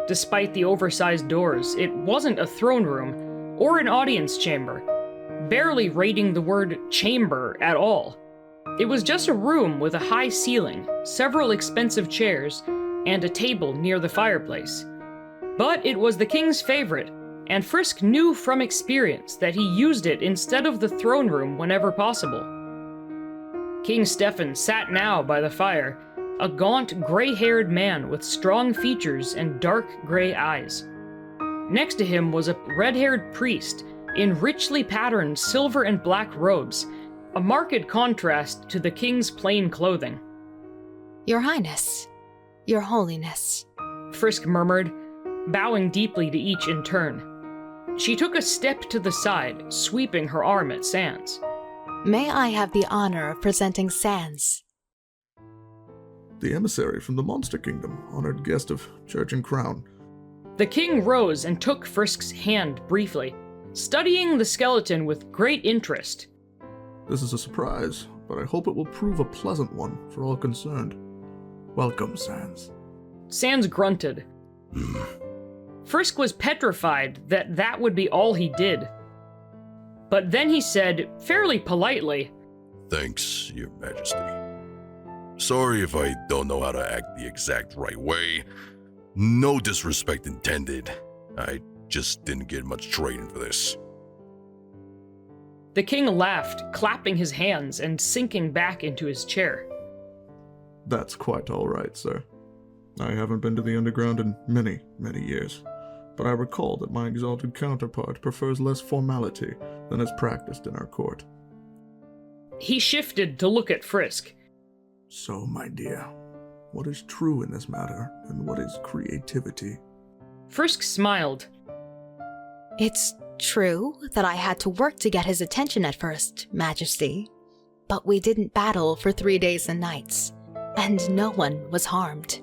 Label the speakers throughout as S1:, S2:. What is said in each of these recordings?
S1: Despite the oversized doors, it wasn't a throne room or an audience chamber, barely rating the word chamber at all. It was just a room with a high ceiling, several expensive chairs, and a table near the fireplace. But it was the king's favorite, and Frisk knew from experience that he used it instead of the throne room whenever possible. King Stephin sat now by the fire, a gaunt, gray-haired man with strong features and dark gray eyes. Next to him was a red-haired priest in richly patterned silver and black robes, a marked contrast to the king's plain clothing.
S2: Your Highness, Your Holiness,
S1: Frisk murmured, bowing deeply to each in turn. She took a step to the side, sweeping her arm at Sans.
S2: May I have the honor of presenting Sans?
S3: The emissary from the Monster Kingdom, honored guest of Church and Crown.
S1: The king rose and took Frisk's hand briefly, studying the skeleton with great interest.
S3: This is a surprise, but I hope it will prove a pleasant one for all concerned. Welcome, Sans.
S1: Sans grunted. Frisk was petrified that that would be all he did. But then he said, fairly politely,
S4: Thanks, Your Majesty. Sorry if I don't know how to act the exact right way. No disrespect intended. I just didn't get much training for this.
S1: The king laughed, clapping his hands and sinking back into his chair.
S3: That's quite all right, sir. I haven't been to the underground in many, many years, but I recall that my exalted counterpart prefers less formality than is practiced in our court.
S1: He shifted to look at Frisk.
S3: So, my dear, what is true in this matter, and what is creativity?
S1: Frisk smiled.
S2: It's true that I had to work to get his attention at first, Majesty, but we didn't battle for 3 days and nights, and no one was harmed.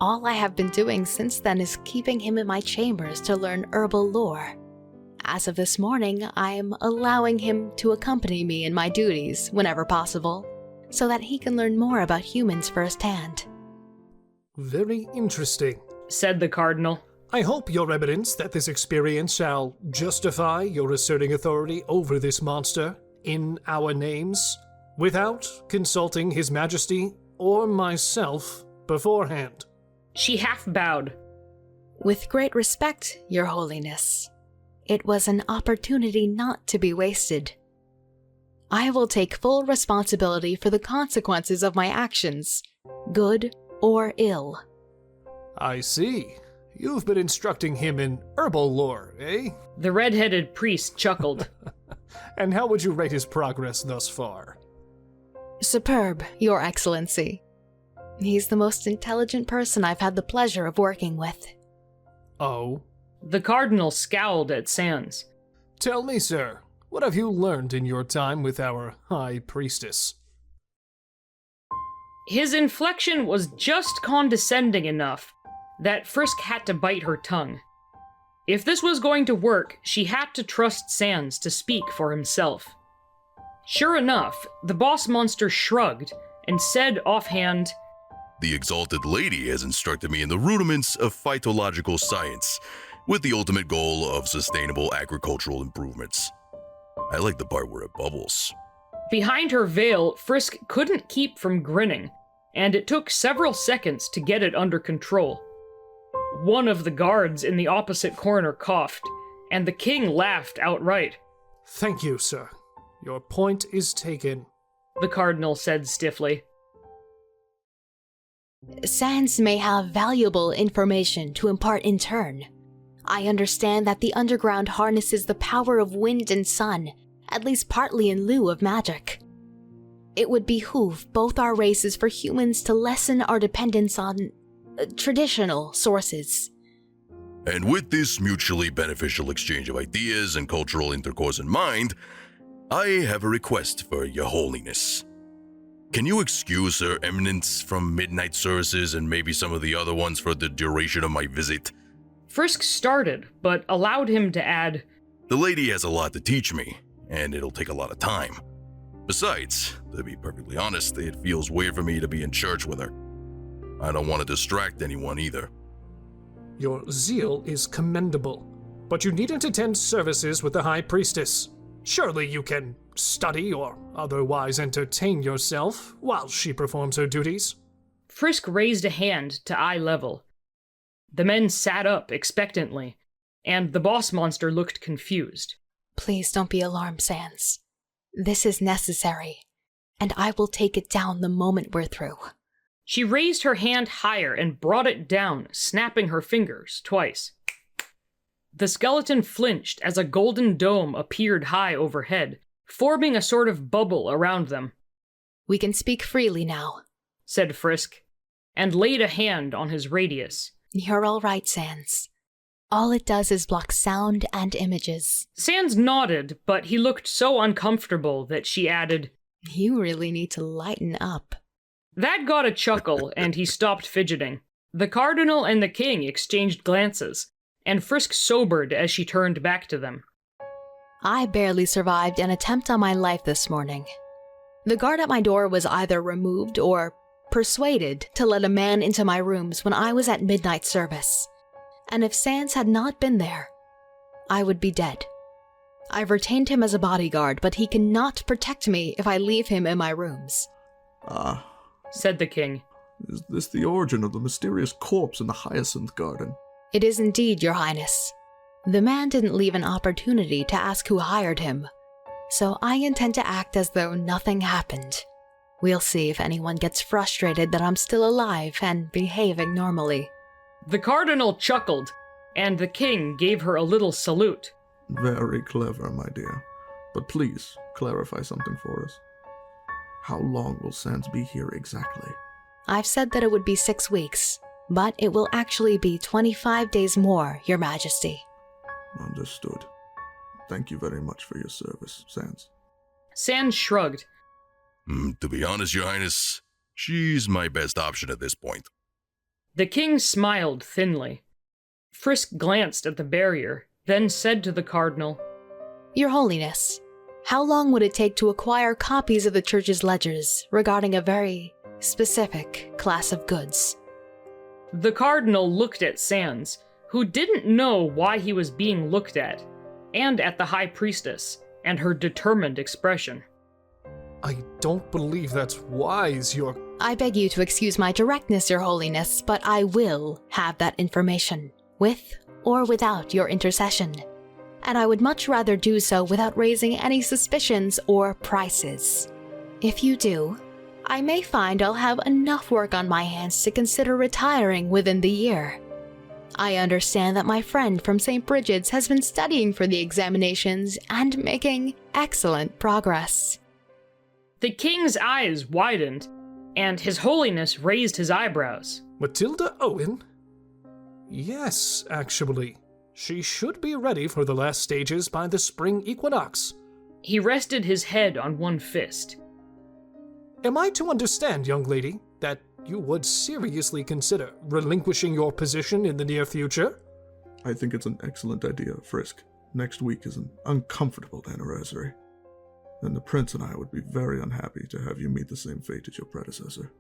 S2: All I have been doing since then is keeping him in my chambers to learn herbal lore. As of this morning, I'm allowing him to accompany me in my duties whenever possible, so that he can learn more about humans firsthand.
S5: Very interesting,
S1: said the cardinal.
S5: I hope, Your Eminence, that this experience shall justify your asserting authority over this monster in our names, without consulting His Majesty or myself beforehand.
S1: She half bowed.
S2: With great respect, Your Holiness. It was an opportunity not to be wasted. I will take full responsibility for the consequences of my actions, good or ill.
S5: I see. You've been instructing him in herbal lore, eh?
S1: The red-headed priest chuckled.
S5: And how would you rate his progress thus far?
S2: Superb, Your Excellency. He's the most intelligent person I've had the pleasure of working with.
S5: Oh?
S1: The cardinal scowled at Sans.
S5: Tell me, sir, what have you learned in your time with our High Priestess?
S1: His inflection was just condescending enough that Frisk had to bite her tongue. If this was going to work, she had to trust Sans to speak for himself. Sure enough, the boss monster shrugged and said offhand,
S4: The exalted lady has instructed me in the rudiments of phytological science, with the ultimate goal of sustainable agricultural improvements. I like the part where it bubbles.
S1: Behind her veil, Frisk couldn't keep from grinning, and it took several seconds to get it under control. One of the guards in the opposite corner coughed, and the king laughed outright.
S5: Thank you, sir. Your point is taken,
S1: the cardinal said stiffly.
S2: Sans may have valuable information to impart in turn. I understand that the underground harnesses the power of wind and sun, at least partly in lieu of magic. It would behoove both our races for humans to lessen our dependence on traditional sources.
S4: And with this mutually beneficial exchange of ideas and cultural intercourse in mind, I have a request for Your Holiness. Can you excuse Her Eminence from midnight services and maybe some of the other ones for the duration of my visit?
S1: Frisk started, but allowed him to add,
S4: The lady has a lot to teach me, and it'll take a lot of time. Besides, to be perfectly honest, it feels weird for me to be in church with her. I don't want to distract anyone either.
S5: Your zeal is commendable, but you needn't attend services with the High Priestess. Surely you can study or otherwise entertain yourself while she performs her duties.
S1: Frisk raised a hand to eye level. The men sat up expectantly, and the boss monster looked confused.
S2: Please don't be alarmed, Sans. This is necessary, and I will take it down the moment we're through.
S1: She raised her hand higher and brought it down, snapping her fingers twice. The skeleton flinched as a golden dome appeared high overhead, forming a sort of bubble around them.
S2: We can speak freely now,
S1: said Frisk, and laid a hand on his radius.
S2: You're all right, Sans. All it does is block sound and images.
S1: Sans nodded, but he looked so uncomfortable that she added,
S2: You really need to lighten up.
S1: That got a chuckle, and he stopped fidgeting. The Cardinal and the King exchanged glances, and Frisk sobered as she turned back to them.
S2: I barely survived an attempt on my life this morning. The guard at my door was either removed or persuaded to let a man into my rooms when I was at midnight service. And if Sans had not been there, I would be dead. I've retained him as a bodyguard, but he cannot protect me if I leave him in my rooms.
S1: Said the king.
S3: Is this the origin of the mysterious corpse in the Hyacinth Garden?
S2: It is indeed, Your Highness. The man didn't leave an opportunity to ask who hired him, so I intend to act as though nothing happened. We'll see if anyone gets frustrated that I'm still alive and behaving normally.
S1: The Cardinal chuckled, and the king gave her a little salute.
S3: Very clever, my dear. But please, clarify something for us. How long will Sans be here exactly?
S2: I've said that it would be 6 weeks, but it will actually be 25 days more, Your Majesty.
S3: Understood. Thank you very much for your service, Sans.
S1: Sans shrugged.
S4: To be honest, Your Highness, she's my best option at this point.
S1: The king smiled thinly. Frisk glanced at the barrier, then said to the Cardinal,
S2: Your Holiness, how long would it take to acquire copies of the Church's ledgers regarding a very specific class of goods?
S1: The Cardinal looked at Sans, who didn't know why he was being looked at, and at the High Priestess, and her determined expression.
S5: I don't believe that's wise, Your...
S2: I beg you to excuse my directness, Your Holiness, but I will have that information, with or without your intercession. And I would much rather do so without raising any suspicions or prices. If you do, I may find I'll have enough work on my hands to consider retiring within the year. I understand that my friend from St. Bridget's has been studying for the examinations and making excellent progress.
S1: The king's eyes widened, and His Holiness raised his eyebrows.
S5: Matilda Owen? Yes, actually. She should be ready for the last stages by the spring equinox.
S1: He rested his head on one fist.
S5: Am I to understand, young lady, that you would seriously consider relinquishing your position in the near future?
S3: I think it's an excellent idea, Frisk. Next week is an uncomfortable anniversary. And the prince and I would be very unhappy to have you meet the same fate as your predecessor.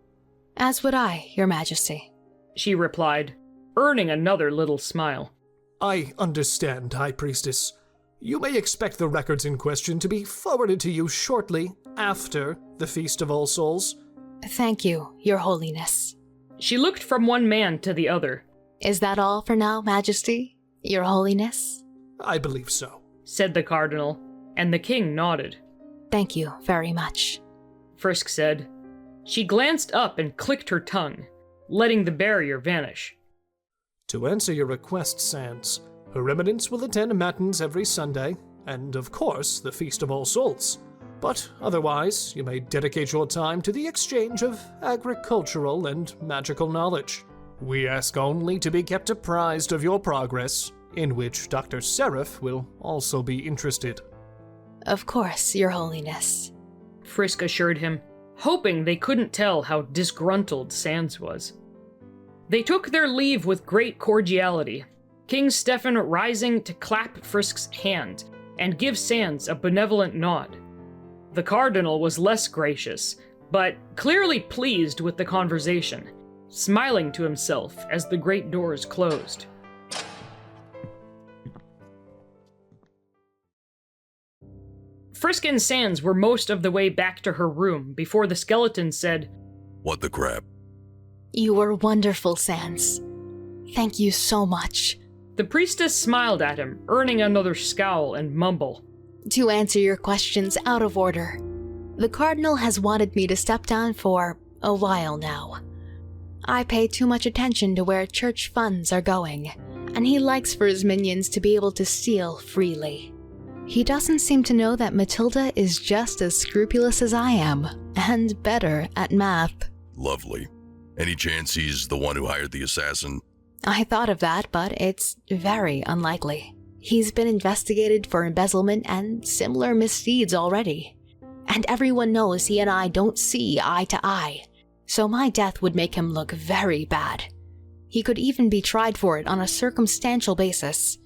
S2: As would I, Your Majesty.
S1: She replied, earning another little smile.
S5: I understand, High Priestess. You may expect the records in question to be forwarded to you shortly after the Feast of All Souls.
S2: Thank you, Your Holiness.
S1: She looked from one man to the other.
S2: Is that all for now, Majesty? Your Holiness?
S5: I believe so,
S1: said the Cardinal, and the king nodded.
S2: Thank you very much,
S1: Frisk said. She glanced up and clicked her tongue, letting the barrier vanish.
S5: To answer your request, Sans, Her Eminence will attend Matins every Sunday, and of course the Feast of All Souls. But otherwise, you may dedicate your time to the exchange of agricultural and magical knowledge. We ask only to be kept apprised of your progress, in which Dr. Seraph will also be interested.
S2: Of course, Your Holiness,
S1: Frisk assured him, hoping they couldn't tell how disgruntled Sans was. They took their leave with great cordiality, King Stephin rising to clap Frisk's hand and give Sans a benevolent nod. The Cardinal was less gracious, but clearly pleased with the conversation, smiling to himself as the great doors closed. Frisk and Sans were most of the way back to her room before the skeleton said,
S4: What the crap?
S2: You were wonderful, Sans. Thank you so much.
S1: The priestess smiled at him, earning another scowl and mumble.
S2: To answer your questions out of order, the Cardinal has wanted me to step down for a while now. I pay too much attention to where church funds are going, and he likes for his minions to be able to steal freely. He doesn't seem to know that Matilda is just as scrupulous as I am, and better at math.
S4: Lovely. Any chance he's the one who hired the assassin?
S2: I thought of that, but it's very unlikely. He's been investigated for embezzlement and similar misdeeds already. And everyone knows he and I don't see eye to eye, so my death would make him look very bad. He could even be tried for it on a circumstantial basis.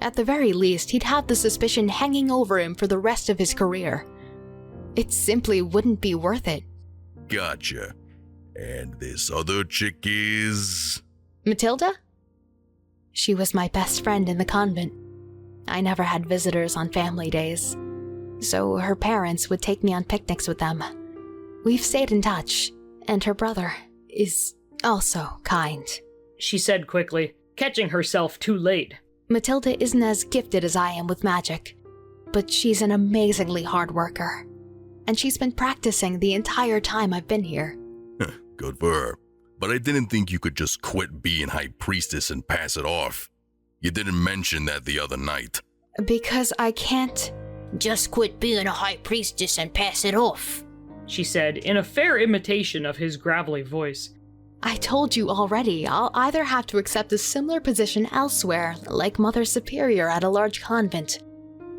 S2: At the very least, he'd have the suspicion hanging over him for the rest of his career. It simply wouldn't be worth it.
S4: Gotcha. And this other chick is...
S2: Matilda? She was my best friend in the convent. I never had visitors on family days, so her parents would take me on picnics with them. We've stayed in touch, and her brother is also kind.
S1: She said quickly, catching herself too late.
S2: Matilda isn't as gifted as I am with magic, but she's an amazingly hard worker. And she's been practicing the entire time I've been here.
S4: Good for her. But I didn't think you could just quit being High Priestess and pass it off. You didn't mention that the other night.
S2: Because I can't
S6: just quit being a High Priestess and pass it off,
S1: she said in a fair imitation of his gravelly voice.
S2: I told you already, I'll either have to accept a similar position elsewhere, like Mother Superior at a large convent,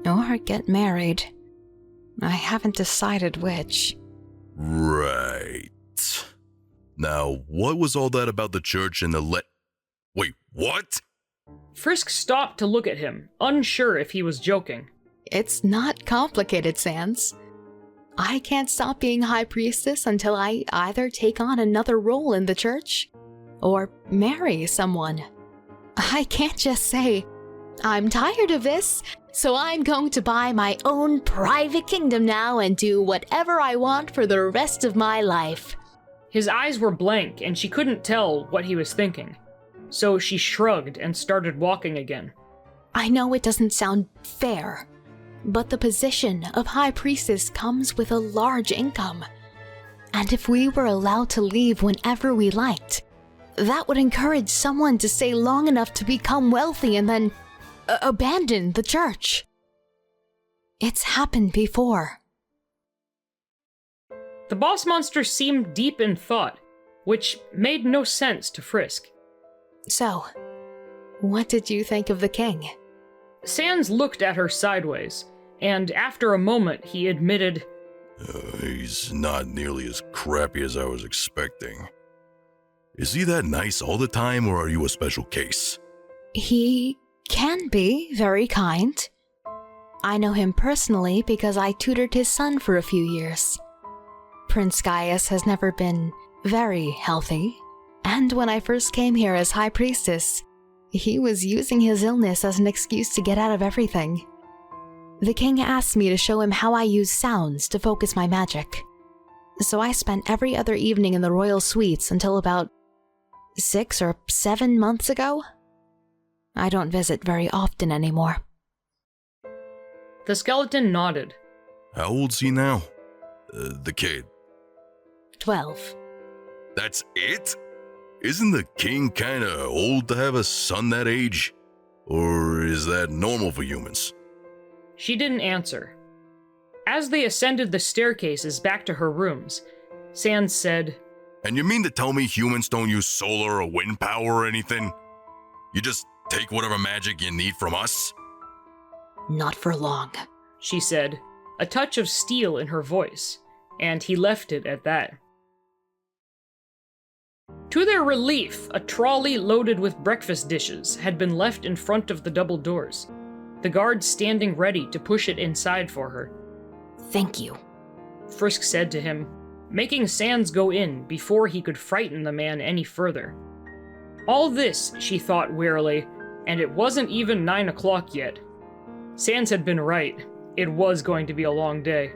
S2: or get married. I haven't decided which.
S4: Right. Now, what was all that about the church and the Wait, what?
S1: Frisk stopped to look at him, unsure if he was joking.
S2: It's not complicated, Sans. I can't stop being High Priestess until I either take on another role in the church or marry someone. I can't just say, I'm tired of this, so I'm going to buy my own private kingdom now and do whatever I want for the rest of my life.
S1: His eyes were blank and she couldn't tell what he was thinking. So she shrugged and started walking again.
S2: I know it doesn't sound fair, but the position of High Priestess comes with a large income. And if we were allowed to leave whenever we liked, that would encourage someone to stay long enough to become wealthy and then abandon the church. It's happened before.
S1: The boss monster seemed deep in thought, which made no sense to Frisk.
S2: So, what did you think of the king?
S1: Sans looked at her sideways, and after a moment he admitted,
S4: He's not nearly as crappy as I was expecting. Is he that nice all the time, or are you a special case?
S2: He can be very kind. I know him personally because I tutored his son for a few years. Prince Gaius has never been very healthy, and when I first came here as High Priestess, he was using his illness as an excuse to get out of everything. The king asked me to show him how I use sounds to focus my magic. So I spent every other evening in the royal suites until about 6 or 7 months ago. I don't visit very often anymore.
S1: The skeleton nodded.
S4: How old's he now? The kid.
S2: 12.
S4: That's it? Isn't the king kinda old to have a son that age? Or is that normal for humans?
S1: She didn't answer. As they ascended the staircases back to her rooms, Sans said,
S4: And you mean to tell me humans don't use solar or wind power or anything? You just take whatever magic you need from us?
S2: Not for long,
S1: she said, a touch of steel in her voice, and he left it at that. To their relief, a trolley loaded with breakfast dishes had been left in front of the double doors, the guards standing ready to push it inside for her.
S2: Thank you,
S1: Frisk said to him, making Sans go in before he could frighten the man any further. All this, she thought wearily, and it wasn't even 9 o'clock yet. Sans had been right. It was going to be a long day.